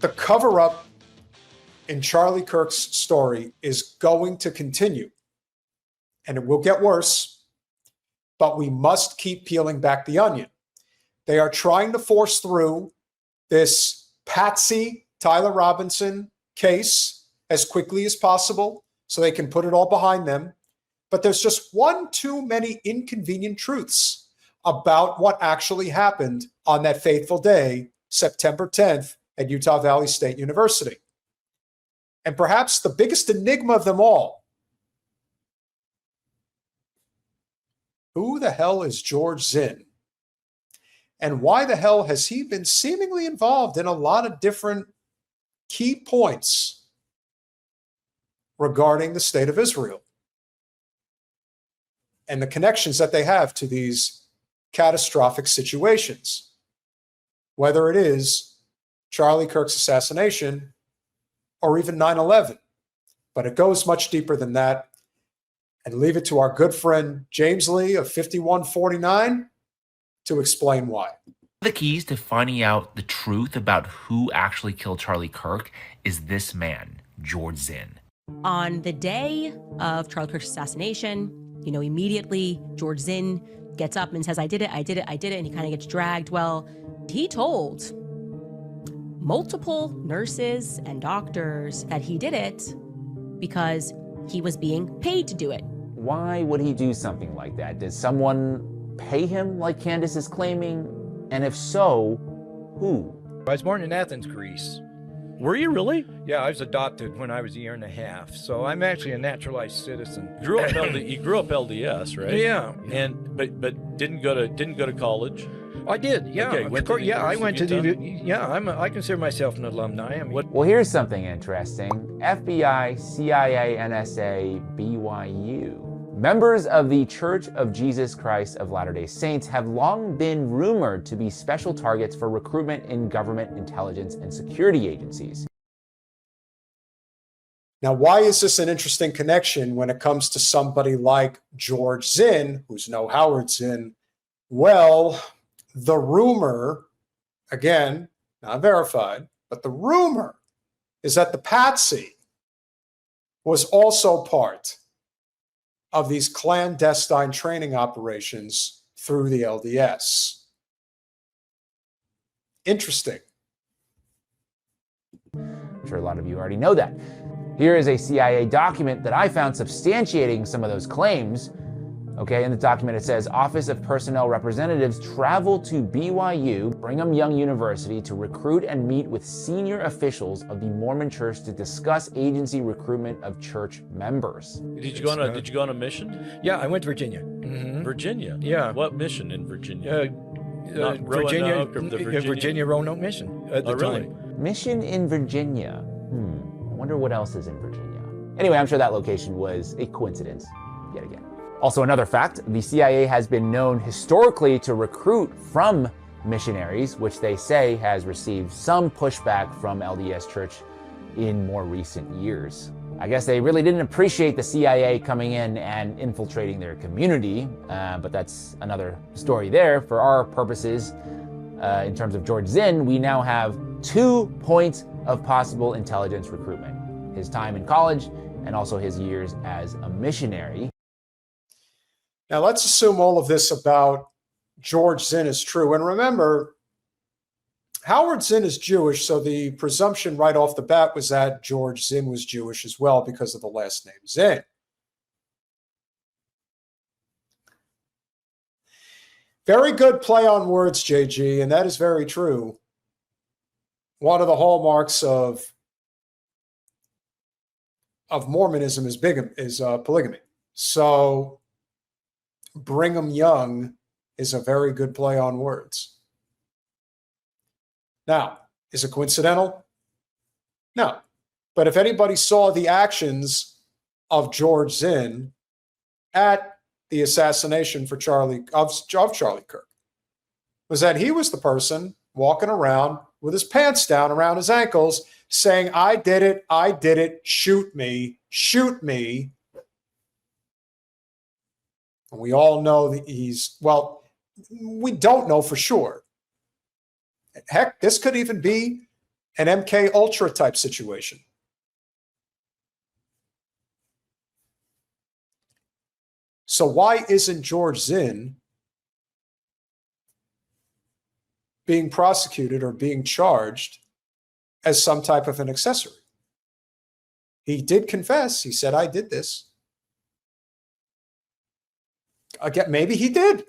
The cover-up in Charlie Kirk's story is going to continue, and it will get worse, but we must keep peeling back the onion. They are trying to force through this Patsy Tyler Robinson case as quickly as possible so they can put it all behind them. But there's just one too many inconvenient truths about what actually happened on that fateful day, September 10th, at Utah Valley State University. And perhaps the biggest enigma of them all, who the hell is George Zinn? And why the hell has he been seemingly involved in a lot of different key points regarding the state of Israel and the connections that they have to these catastrophic situations, whether it is Charlie Kirk's assassination or even 9/11. But it goes much deeper than that. And leave it to our good friend James Lee of 5149 to explain why. The keys to finding out the truth about who actually killed Charlie Kirk is this man, George Zinn. On the day of Charlie Kirk's assassination, immediately George Zinn gets up and says, I did it, and he kind of gets dragged. Well, he told multiple nurses and doctors that he did it because he was being paid to do it. Why would he do something like that? Did someone pay him like Candace is claiming? And if so, who? I was born in Athens, Greece. Were you really? Yeah, I was adopted when I was a year and a half, so I'm actually a naturalized citizen. You grew up LDS, right? Yeah. And but didn't go to college. I did. Yeah. Okay, I went to Utah? I consider myself an alumni. Well, here's something interesting. FBI, CIA, NSA, BYU. Members of the Church of Jesus Christ of Latter-day Saints have long been rumored to be special targets for recruitment in government intelligence and security agencies. Now, why is this an interesting connection when it comes to somebody like George Zinn, who's no Howard Zinn? Well, the rumor, again, not verified, but the rumor is that the Patsy was also part of these clandestine training operations through the LDS. Interesting. I'm sure a lot of you already know that. Here is a CIA document that I found substantiating some of those claims. Okay, in the document it says, Office of Personnel Representatives travel to BYU, Brigham Young University, to recruit and meet with senior officials of the Mormon Church to discuss agency recruitment of church members. Did you go on a mission? Yeah, I went to Virginia. Mm-hmm. Virginia? Yeah. What mission in Virginia? Virginia Roanoke mission at the really? time. Mission in Virginia. I wonder what else is in Virginia. Anyway, I'm sure that location was a coincidence yet again. Also, another fact, the CIA has been known historically to recruit from missionaries, which they say has received some pushback from LDS Church in more recent years. I guess they really didn't appreciate the CIA coming in and infiltrating their community, but that's another story there. For our purposes, in terms of George Zinn, we now have 2 points of possible intelligence recruitment: his time in college and also his years as a missionary. Now, let's assume all of this about George Zinn is true. And remember, Howard Zinn is Jewish, so the presumption right off the bat was that George Zinn was Jewish as well because of the last name Zinn. Very good play on words, JG, and that is very true. One of the hallmarks of Mormonism is polygamy. So Brigham Young is a very good play on words. Now, is it coincidental? No. But if anybody saw the actions of George Zinn at the assassination of Charlie Kirk, was that he was the person walking around with his pants down around his ankles saying, I did it, shoot me. And we all know that we don't know for sure. Heck, this could even be an MK Ultra type situation. So why isn't George Zinn being prosecuted or being charged as some type of an accessory? He did confess. He said, I did this. Again, maybe he did.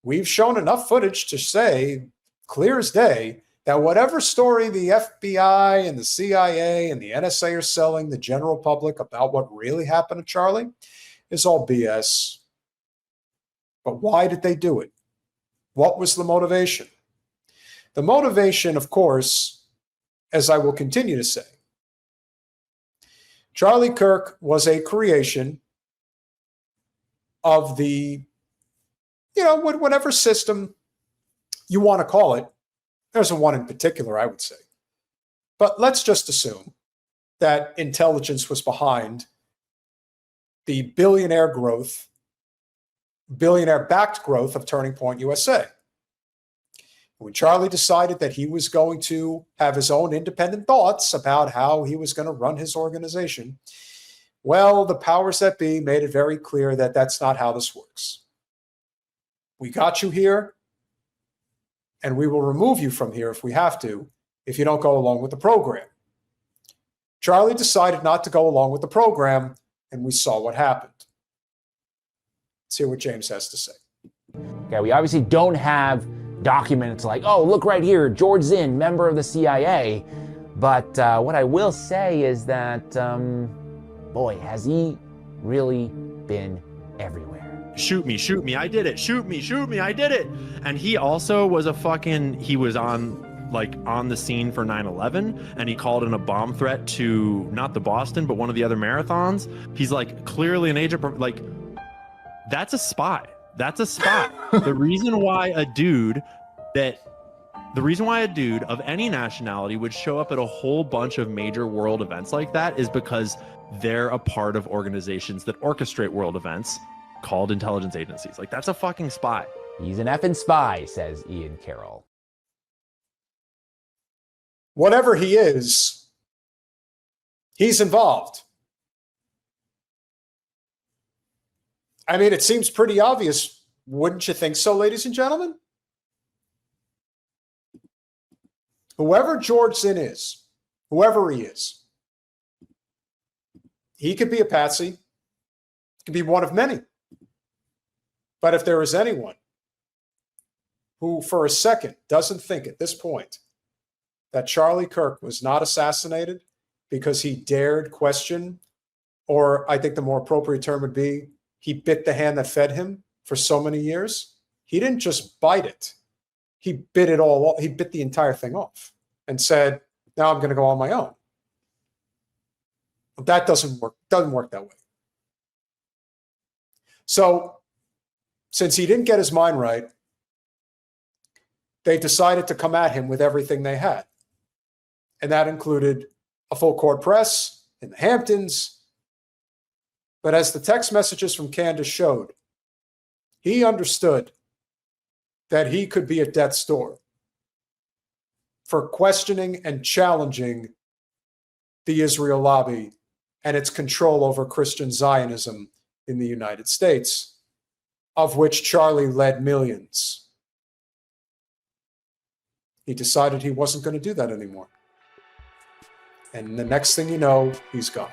We've shown enough footage to say, clear as day, that whatever story the FBI and the CIA and the NSA are selling the general public about what really happened to Charlie is all BS. But why did they do it? What was the motivation? The motivation, of course, as I will continue to say, Charlie Kirk was a creation of the, whatever system you want to call it. There's a one in particular, I would say. But let's just assume that intelligence was behind the billionaire-backed growth of Turning Point USA. When Charlie decided that he was going to have his own independent thoughts about how he was going to run his organization, well, the powers that be made it very clear that that's not how this works. We got you here, and we will remove you from here if we have to, if you don't go along with the program. Charlie decided not to go along with the program, and we saw what happened. Let's hear what James has to say. Okay, we obviously don't have documents like, oh, look right here, George Zinn, member of the CIA. But what I will say is that, boy, has he really been everywhere. Shoot me, I did it. Shoot me, I did it. And he also was he was on the scene for 9/11, and he called in a bomb threat to not the Boston, but one of the other marathons. He's clearly an agent, that's a spy. That's a spy. The reason why a dude of any nationality would show up at a whole bunch of major world events like that is because they're a part of organizations that orchestrate world events called intelligence agencies. That's a fucking spy. He's an effing spy, says Ian Carroll. Whatever he is, he's involved. I mean, it seems pretty obvious, wouldn't you think so, ladies and gentlemen? Whoever George Zinn is, whoever he is, he could be a patsy, could be one of many. But if there is anyone who for a second doesn't think at this point that Charlie Kirk was not assassinated because he dared question, or I think the more appropriate term would be, he bit the hand that fed him for so many years. He didn't just bite it. He bit it all off. He bit the entire thing off and said, now I'm going to go on my own. But that doesn't work. Doesn't work that way. So since he didn't get his mind right, they decided to come at him with everything they had. And that included a full court press in the Hamptons. But as the text messages from Candace showed, he understood that he could be at death's door for questioning and challenging the Israel lobby and its control over Christian Zionism in the United States, of which Charlie led millions. He decided he wasn't going to do that anymore. And the next thing you know, he's gone.